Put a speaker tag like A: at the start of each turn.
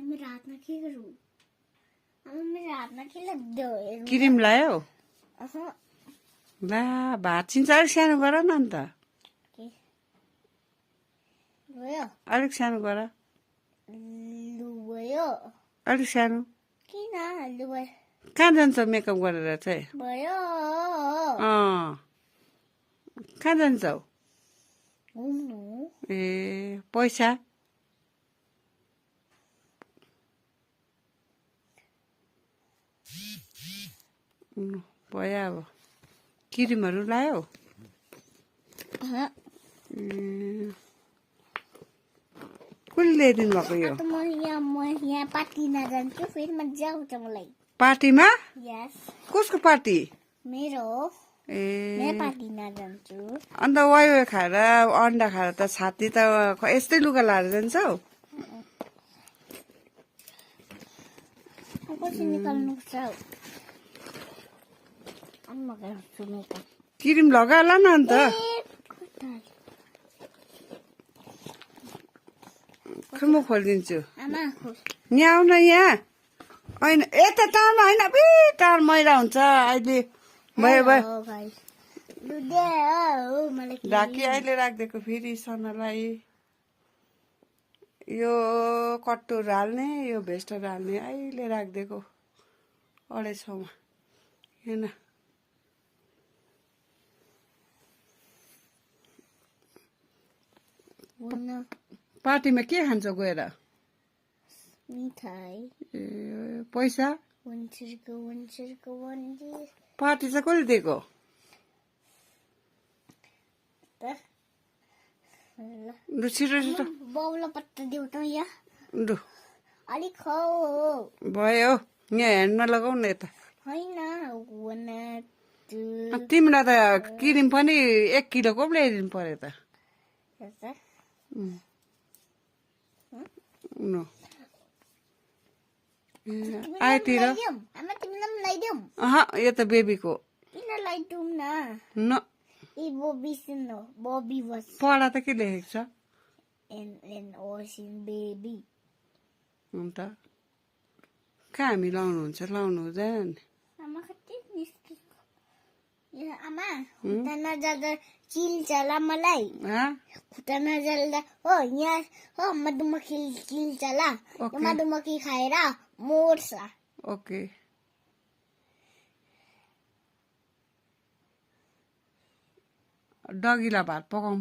A: मेरो हातमा के गरौँ? मेरो हातमा के लाग्दो?
B: क्रिम लायो? ला भात चिन्छ अलिक सानो गर न अन्त। अलिक सानो गर।
A: भयो।
B: अलिक सानो।
A: किन भयो?
B: कहाँ जान्छ मेकअप गरेर चाहिँ?
A: भयो।
B: कहाँ जान्छौ?
A: घुम्नु।
B: ए पैसा? भयो अब। क्रिमहरू लायो? कसले ल्याइदिनु भएको यो?
A: म यहाँ पार्टीमा जान्छु, फेरि मजा आउँछ मलाई।
B: पार्टीमा?
A: यस।
B: कसको पार्टी?
A: मेरो।
B: ए
A: पार्टीमा जान्छु।
B: अन्त वाइ खाएर अन्डा खाएर त छाती त यस्तै लुगा लाएर जान्छौ?
A: कसरी निकाल्नु पर्छ?
B: क्रिम लगाला न अन्त। खै म खोलिदिन्छु। यहाँ आउन यहाँ। होइन यता टाढमा होइन टाढ मैला हुन्छ अहिले। भयो भयो ढाकी अहिले राखिदिएको फेरि सनालाई। यो कट्टुर हाल्ने यो भेस्टहरू हाल्ने अहिले राखिदिएको 250 हेर्न। पार्टीमा के खान्छौ गएर?
A: मिठाई।
B: ए पैसा? पार्टी चाहिँ कसले दिएको? लु छिटो छिटो।
A: बाउलाई पत्ता देऊ त यहाँ।
B: लु
A: अलिक खौ।
B: भयो यहाँ ह्यान्डमा लगाऊ न यता।
A: होइन
B: तिमीलाई त क्रिम पनि 1 किलोको पो ल्याइदिनु पर्यो त। आइतिर यो त बेबीको। पढा त के लेखेको छ? अन्त कहाँ हामी लाउनुहुन्छ लाउनु हुँदैन।
A: आमा खुट्टा नजल्दा चिल्छ मलाई। खुट्टा नजल्दा हो यहाँ हो मधुमक्खी चिल्छ ल। मधुमक्खी खाएर मर्छ।
B: ओके डगीलाई भात पकाउनु